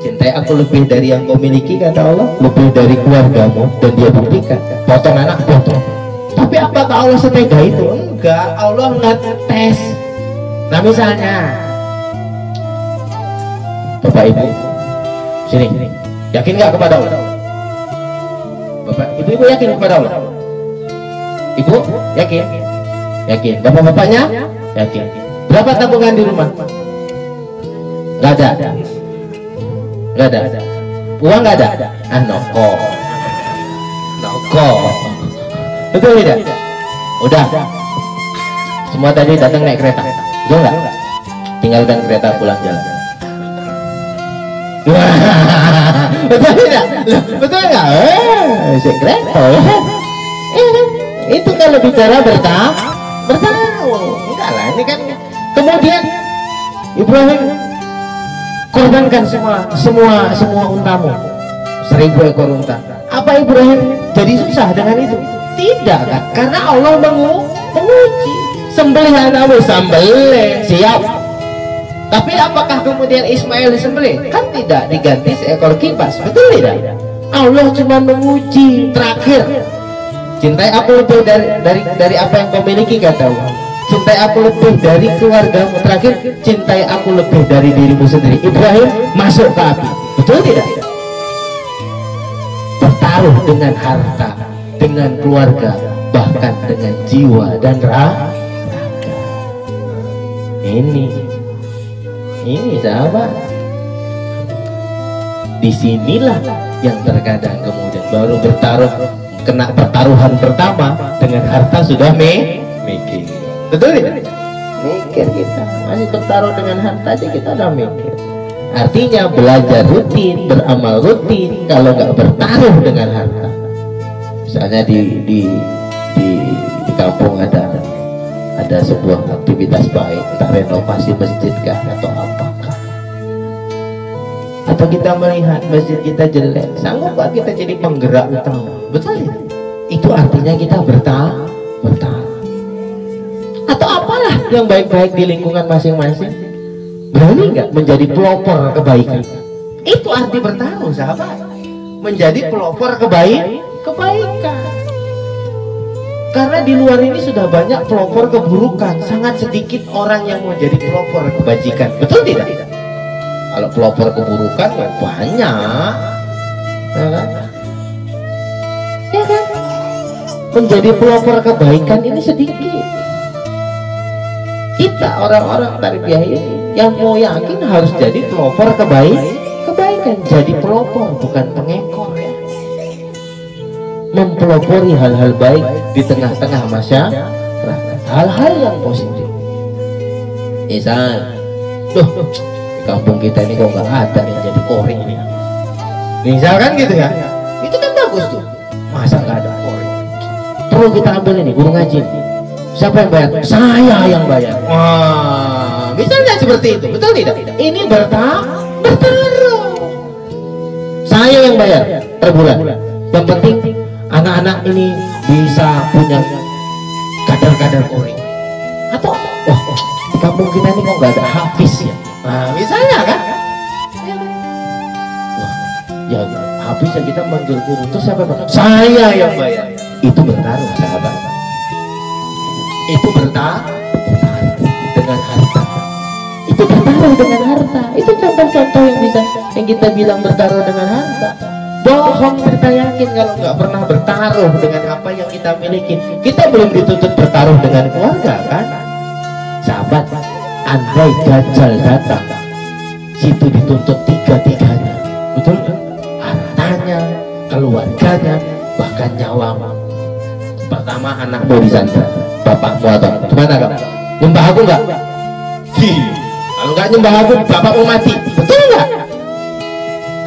Cintai aku lebih dari yang kau miliki, kata Allah, lebih dari keluargamu, dan dia buktikan, potong anak potong. Tapi apakah Allah setega itu? Enggak, Allah ngetes. Nah misalnya Bapak Ibu sini, yakin nggak kepada Allah? Bapak Ibu yakin kepada Allah? Ibu yakin? Yakin. Bapak-bapaknya yakin. Berapa tabungan di rumah? Nggak ada. Nggak ada. Uang nggak ada. Noko. Betul tidak? Udah. Semua tadi datang naik kereta. Betul nggak? Tinggalkan kereta, pulang jalan. Betul tidak? Betul nggak? Kereta. Itu kalau bicara bertaruh. Enggak lah, ini kan. Kemudian Ibrahim korbankan semua untamu, 1000 ekor unta. Apa Ibrahim jadi susah dengan itu? Tidak kan? Karena Allah menguji. Sembelih anakmu, sembelih, siap. Tapi apakah kemudian Ismail disembelih? Kan tidak, diganti seekor kibas. Betul tidak? Allah cuma menguji. Terakhir, cintai aku lebih dari apa yang kau miliki, kata Allah. Cintai aku lebih dari keluargamu. Terakhir, cintai aku lebih dari dirimu sendiri. Ibrahim masuk ke api. Betul tidak? Bertaruh dengan harta, dengan keluarga, bahkan dengan jiwa dan raga. Ini sahabat. Disinilah yang terkadang kemudian baru bertaruh, kena pertaruhan pertama dengan harta sudah mikir. Betul tidak? Mikir kita masih bertaruh dengan harta aja kita udah mikir. Artinya belajar rutin, beramal rutin. Kalau nggak bertaruh dengan harta, misalnya di kampung ada sebuah aktivitas baik, entah renovasi masjid kah atau apakah, atau kita melihat masjid kita jelek, sanggup gak kita jadi penggerak utama? Betul tidak? Itu artinya kita bertaruh. Atau apalah yang baik-baik di lingkungan masing-masing, berani nggak menjadi pelopor kebaikan? Itu arti bertaruh, sahabat. Menjadi pelopor kebaikan. Karena di luar ini sudah banyak pelopor keburukan, sangat sedikit orang yang mau jadi pelopor kebajikan. Betul tidak? Kalau pelopor keburukan banyak, ya kan? Ya kan? Menjadi pelopor kebaikan ini sedikit. Kita orang-orang tarbiyah ini yang mau yakin harus jadi pelopor kebaikan, jadi pelopor bukan pengekor ya. Mempelopori hal-hal baik di tengah-tengah masyarakat, hal-hal yang positif. Misal, di kampung kita ini kok nggak ada yang jadi kori ini. Misalkan gitu ya, itu kan bagus tuh. Masa nggak ada kori? Perlu kita ambil ini guru ngaji. Siapa yang bayar? Saya yang bayar. Wah, misalnya seperti itu, betul tidak? Ini bertaruh. Saya yang bayar per bulan. Yang penting anak-anak ini bisa punya kadar-kadar kori. Atau wah, di kampung kita ini kok nggak ada hafiz ya? Nah, misalnya kan? Wah, ya hafiz yang kita manggil guru. Terus siapa yang bayar? Saya yang bayar. Itu bertaruh, sahabat. Itu bertaruh dengan harta. Itu bertaruh dengan harta. Itu contoh-contoh yang kita bilang bertaruh dengan harta. Bohong kita yakin kalau nggak pernah bertaruh dengan apa yang kita miliki. Kita belum dituntut bertaruh dengan keluarga kan? Sahabat, andai Dajjal datang, situ dituntut tiga-tiganya. Betul kan? Hartanya, keluarganya, bahkan nyawa. Pertama anakmu disandra, bapakmu atau gimana kamu? Nyembah aku nggak? Kalau nggak nyembah aku, bapakmu mati. Betul nggak?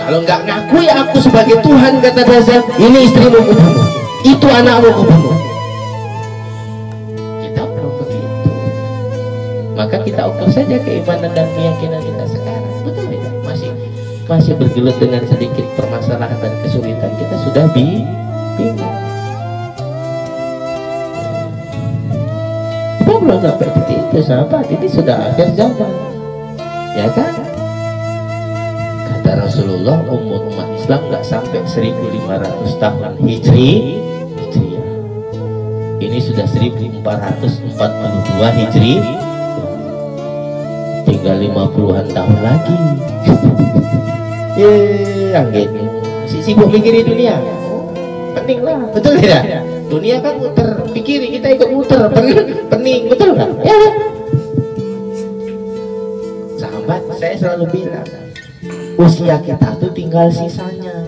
Kalau nggak ngakui aku sebagai Tuhan, kata Dajjal, ini istrimu kubunuh, itu anakmu kubunuh. Kita belum begitu. Maka kita ukur saja keimanan dan keyakinan kita sekarang. Betul tidak? Masih bergelut dengan sedikit permasalahan dan kesulitan. Kita sudah bingung. Kita belum sampai titik itu, sahabat. Ini sudah akhir zaman, ya kan? Kata Rasulullah, umur umat Islam nggak sampai 1500 tahun Hijriah. Ini sudah 1442 Hijri. Tinggal 50-an tahun lagi. Anggit sibuk mikirin dunia. Penting lah, betul tidak? Dunia kan muter, pikiri, kita ikut muter, pening, betul nggak? Ya. Sahabat, saya selalu bilang, usia kita tuh tinggal sisanya.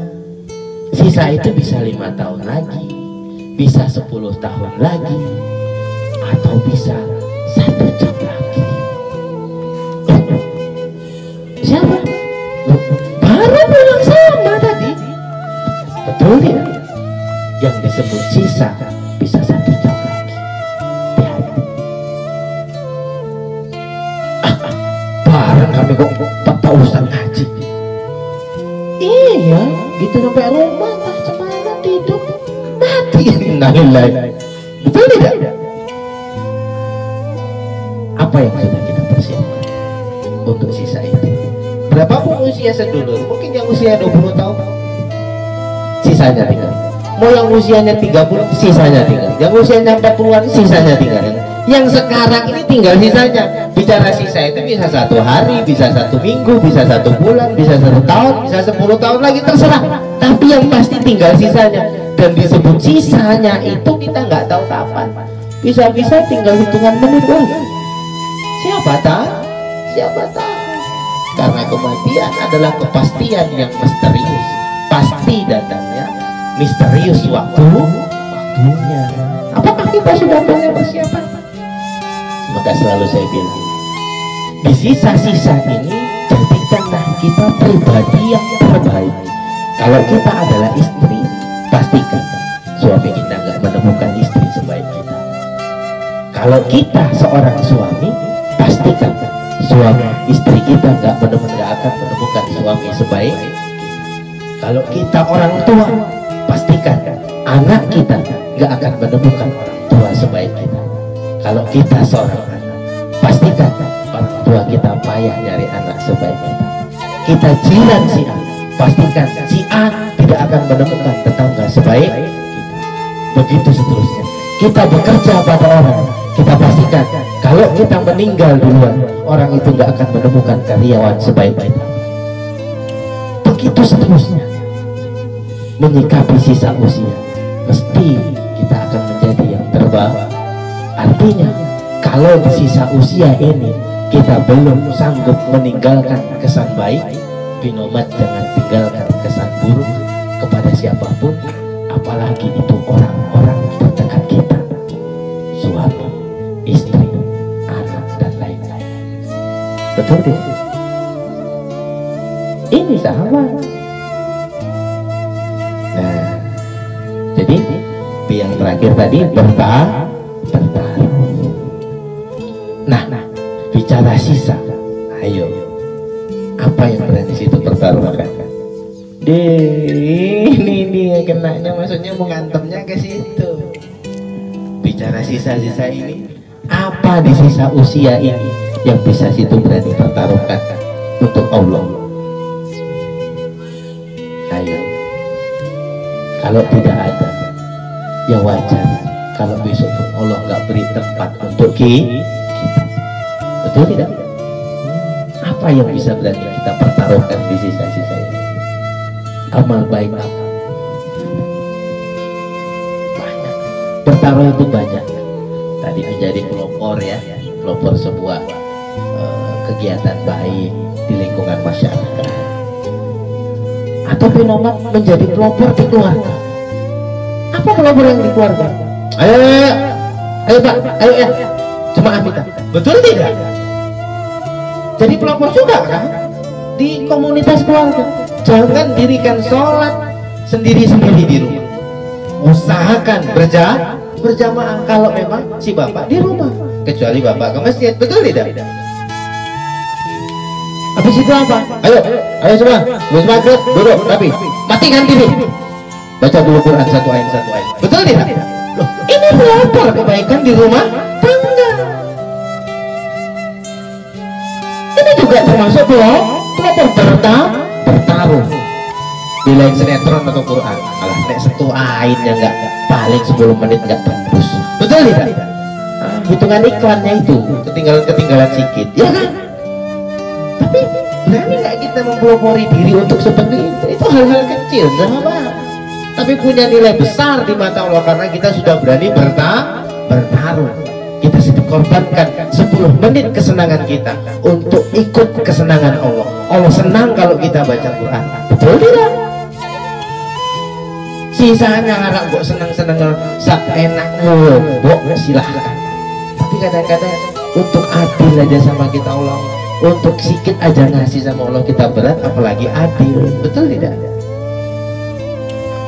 Sisa itu bisa 5 tahun lagi, bisa 10 tahun lagi, atau bisa 1 jam lagi. Siapa? Baru bilang sama tadi. Betul tidak? Yang disebut sisa bisa 1 jam lagi. Barang kami kok tak usah ngaji. Iya, gitu sampai rumah tak cemana tidur mati. Innalillahi. Betul tidak? Apa yang sudah kita persiapkan untuk sisa itu? Berapapun usia sedulur, mungkin yang usia 20 tahun sisanya tinggal. Mau yang usianya 30, sisanya tinggal. Yang usianya 40-an, sisanya tinggal. Yang sekarang ini tinggal sisanya. Bicara sisa itu bisa 1 hari, bisa 1 minggu, bisa 1 bulan, bisa 1 tahun, bisa 10 tahun lagi, terserah. Tapi yang pasti tinggal sisanya. Dan disebut sisanya itu kita nggak tahu kapan. Bisa-bisa tinggal hitungan menit doang. Siapa tahu? Siapa tahu? Karena kematian adalah kepastian yang misterius. Pasti datangnya, misterius waktunya. Apakah kita sudah punya persiapan? Maka selalu saya bilang, di sisa-sisa ini jadikanlah kita pribadi yang terbaik. Kalau kita adalah istri, pastikan suami kita nggak menemukan istri sebaik kita. Kalau kita seorang suami, pastikan suami istri kita nggak akan menemukan suami sebaik kita. Kalau kita orang tua, pastikan anak kita nggak akan menemukan orang tua sebaik kita. Kalau kita seorang anak, pastikan orang tua kita payah nyari anak sebaik kita. kita jiran si A, pastikan si A tidak akan menemukan tetangga sebaik kita. Begitu seterusnya. Kita bekerja pada orang, kita pastikan kalau kita meninggal duluan, orang itu nggak akan menemukan karyawan sebaik kita. Begitu seterusnya. Menyikapi sisa usia, mesti kita akan menjadi yang terbaik. Artinya kalau di sisa usia ini kita belum sanggup meninggalkan kesan baik, binomat jangan tinggalkan kesan buruk kepada siapapun, apalagi itu orang-orang terdekat kita, suami, istri, anak, dan lain-lain. Betul tidak? Ini sahabat. Nah, jadi yang terakhir tadi bertaruh. Nah, bicara sisa, ayo, apa yang berani situ pertaruhkan? Ini kenanya, maksudnya mengantemnya ke situ. Bicara sisa-sisa ini, apa di sisa usia ini yang bisa situ berani pertaruhkan untuk Allah? Ayo, kalau tidak ada, ya wajar kalau besok pun Allah nggak beri tempat untuk kita. Betul tidak? Apa yang bisa berani kita pertaruhkan di sisa-sisa ini? Amal baik apa? Banyak. Bertaruh itu banyak. Tadi menjadi pelopor ya, pelopor sebuah kegiatan baik di lingkungan masyarakat. Atau binomat menjadi pelopor di keluarga. Apa pelopor yang di keluarga? Ayo Pak, ayo ya, jemaah kita. Betul tidak? Jadi pelopor juga kan di komunitas keluarga. Jangan dirikan sholat sendiri-sendiri di rumah. Usahakan berjamaah kalau memang si bapak di rumah, kecuali bapak ke masjid. Betul tidak? Habis itu apa? Ayo semua, habis maghrib duduk rapi, matikan TV, baca dulu Quran satu ayat. Betul tidak? Loh, ini pelopor kebaikan di rumah tangga. Ini juga termasuk pelopor bertaruh. Bila sinetron atau Quran, malah nek satu airnya nggak, paling 10 menit nggak tembus. Betul tidak? Hitungan iklannya itu ketinggalan sedikit, ya kan? Tapi berani nggak kita mempelopori diri untuk seperti itu? Itu hal-hal kecil, sahabat, tapi punya nilai besar di mata Allah karena kita sudah berani bertaruh. Kita sudah korbankan 10 menit kesenangan kita untuk ikut kesenangan Allah. Allah senang kalau kita baca Quran. Betul tidak? Sisanya anak kok senang-senang sak enakmu, bok silahkan. Tapi kadang-kadang untuk adil aja sama kita Allah, untuk sikit aja ngasih sama Allah kita berat, apalagi adil. Betul tidak?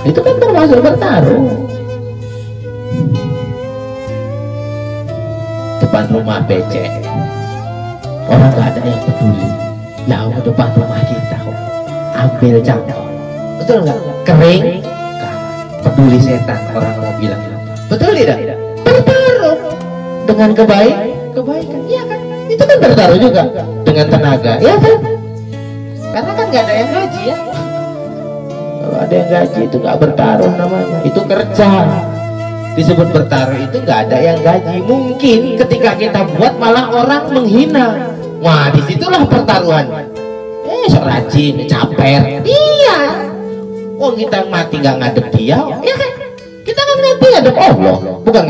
Itu kan termasuk bertaruh. Depan rumah becek, orang gak ada yang peduli. Lah depan rumah kita kok ambil cangkok, betul nggak? Kering, peduli setan, orang mau bilang apa? Betul tidak? Bertaruh dengan kebaikan, iya kan? Itu kan bertaruh juga dengan tenaga, ya kan? Karena kan nggak ada yang gaji ya. Kalau ada yang gaji itu nggak bertaruh namanya, itu kerja. Disebut bertaruh itu nggak ada yang gaji. Mungkin ketika kita buat malah orang menghina. Wah, disitulah pertaruhan. Sok rajin, caper. Iya. Oh, kita mati nggak ngadep dia, ya kan? Kita kan mati ngadep Allah, bukan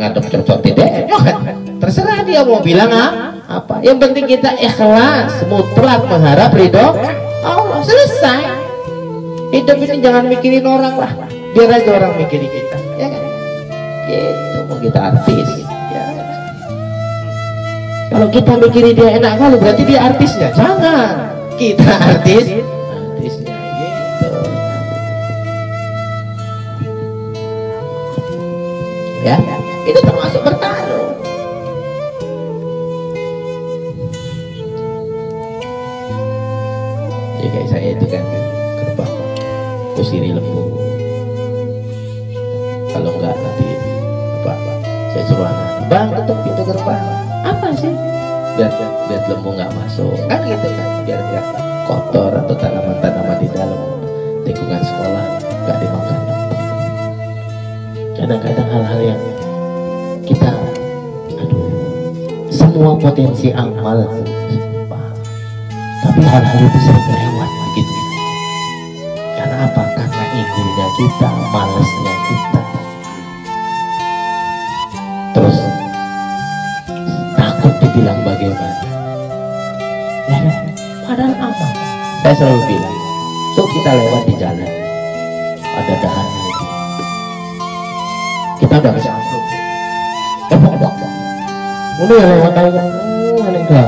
ngadep cocok tidak, ya kan? Terserah dia mau bilang apa. Yang penting kita ikhlas, mutlak mengharap ridho Allah. Selesai. Hidup ini jangan mikirin orang lah, biar aja orang mikirin kita, ya kan? Gitu, mau kita artis, ya. Kalau kita mikirin dia enak kali, berarti dia artisnya. Jangan, kita artisnya gitu. Ya, itu termasuk bertaruh. Ya kayak saya itu kan gerbang kusiri lembu. Kalau enggak nanti apa? Saya suruh anak, bang, tutup pintu gerbang. Apa sih? biar lembu nggak masuk kan gitu kan, biar nggak kotor atau tanaman-tanaman di dalam lingkungan sekolah nggak dimakan. Kadang-kadang hal-hal yang kita semua potensi amal, tapi hal-hal itu sering lewat begitu. Karena apa? Karena egonya kita, malasnya kita, terus takut dibilang bagaimana. Ya kan? Padahal apa? Saya selalu bilang, so kita lewat di jalan, ada dahan itu, kita udah bisa amplop, udah lewat tahu kan, enggak,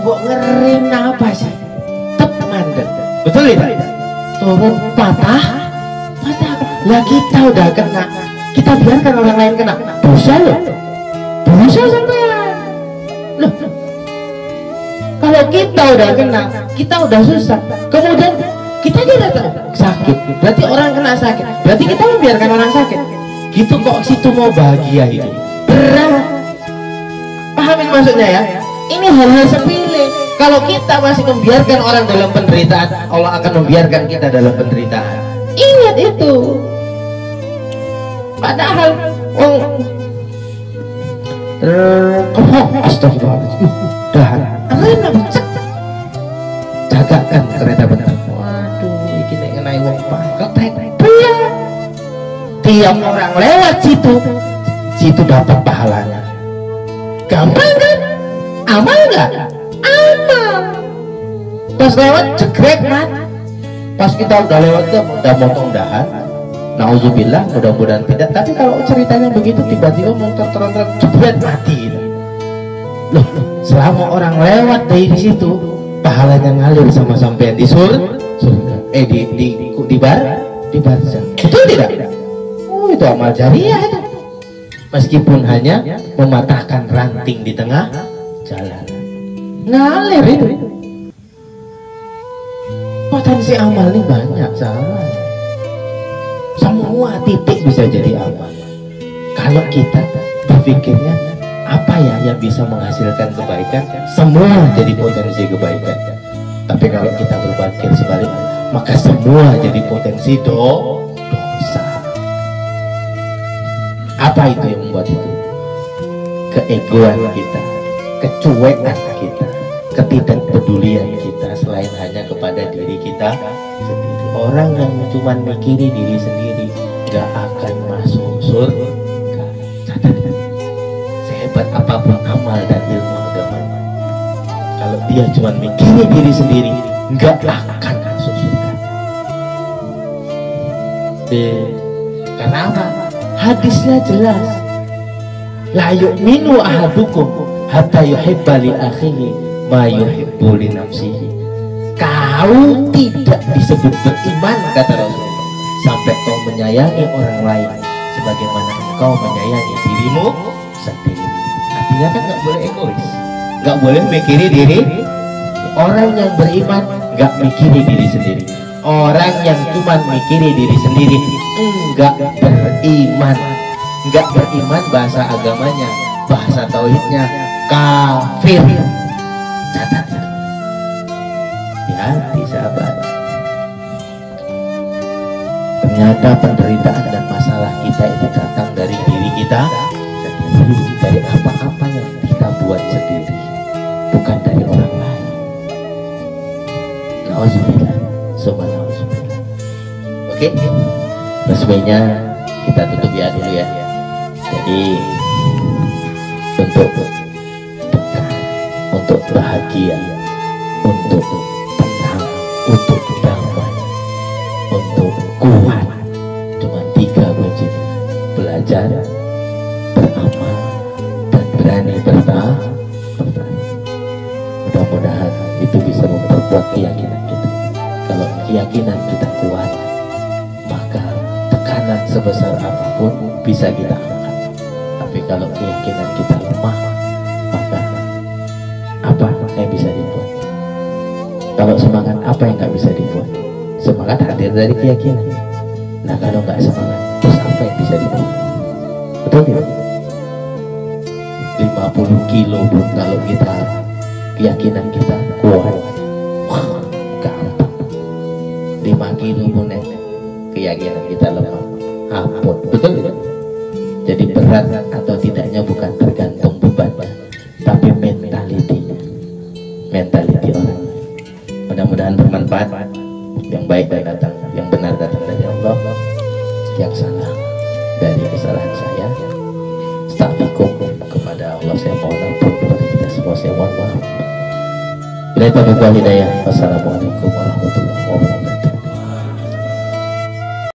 kok ngerim apa sih? Tep mandek, betul ya? Turun patah. Lah kita udah kena, kita biarkan orang lain kena, dosa loh, dosa sampean. Loh, kalau kita udah kena, kita udah susah, kemudian kita tidak tahu sakit, berarti orang kena sakit, berarti kita membiarkan orang sakit. Gitu kok situ mau bahagia itu berat. Pahamin maksudnya ya? Ini hal-hal sepele. Kalau kita masih membiarkan orang dalam penderitaan, Allah akan membiarkan kita dalam penderitaan. Ingat itu. Padahal astagfirullahaladzim, dahan jagakan kereta bentar. Waduh, ini ngenai wong ketek. Tiap orang lewat situ dapat pahalanya. Gampang kan? Amal nggak? Amal. Pas lewat jegrek mati. Pas kita udah lewat udah motong dahan, nauzubillah, mudah-mudahan tidak. Tapi kalau ceritanya begitu, tiba-tiba motor terang-terang jebret mati. Loh, selama orang lewat dari situ, pahalanya ngalir sama sampean di surga. Di barzah. Betul tidak? Oh, itu amal jariah itu. Meskipun hanya mematahkan ranting di tengah jalan, ngalir itu. Potensi amal ini banyak, salah. Semua titik bisa jadi amal. Kalau kita berpikirnya apa ya yang bisa menghasilkan kebaikan, semua jadi potensi kebaikan. Tapi kalau kita berpikir sebaliknya, maka semua jadi potensi dosa. Apa itu yang membuat itu? Keegoan kita, kecuekan kita, ketidakpedulian kita selain hanya kepada diri kita sendiri. Orang yang cuma mikirin diri sendiri gak akan masuk surga. Catat, sehebat apapun amal dan ilmu agamanya, kalau dia cuma mikirin diri sendiri gak akan masuk surga. Karena apa? Hadisnya jelas, la yu'minu ahadukum hatta yuhibba li akhihi ma yuhibbu li nafsihi. Kau tidak disebut beriman, kata Rasulullah, sampai kau menyayangi orang lain sebagaimana engkau menyayangi dirimu sendiri. Artinya kan nggak boleh egois, nggak boleh mikirin diri. Orang yang beriman nggak mikirin diri sendiri. Orang yang cuma mikirin diri sendiri enggak beriman. Enggak beriman bahasa agamanya, bahasa tauhidnya kafir. Catat itu. Hati sahabat. Ternyata penderitaan dan masalah kita itu datang dari diri kita sendiri, dari apa-apa yang kita buat sendiri, bukan dari orang lain. Nauzubillah, summa nauzubillah. Oke, resminya kita tutup ya dulu ya. Jadi untuk dekat, untuk bahagia, untuk tenang, untuk damai, untuk kuat, cuma 3 kuncinya: belajar, beramal, dan berani bertahan. Mudah-mudahan itu bisa memperkuat keyakinan kita. Kalau keyakinan kita kuat, maka tekanan sebesar apapun bisa kita angkat. Tapi kalau keyakinan kita lemah, maka apa yang bisa dibuat? Kalau semangat, apa yang nggak bisa dibuat? Semangat hadir dari keyakinan. Nah kalau nggak semangat, terus apa yang bisa dibuat? Betul tidak? 50 kilo pun kalau kita keyakinan kita kuat, wah, gampang. 5 kilo pun keyakinan kita lemah, ampun, betul kan? Jadi berat atau tidaknya bukan tergantung bebannya, tapi mentality orang. Mudah-mudahan bermanfaat. Yang baik dan datang, yang benar datang dari Allah, yang salah dari kesalahan saya. Astaghfirukum, kepada Allah saya mohon ampun, kepada kita semua saya mohon maaf. Bila taufiq wal hidayah. Wassalamualaikum warahmatullahi wabarakatuh.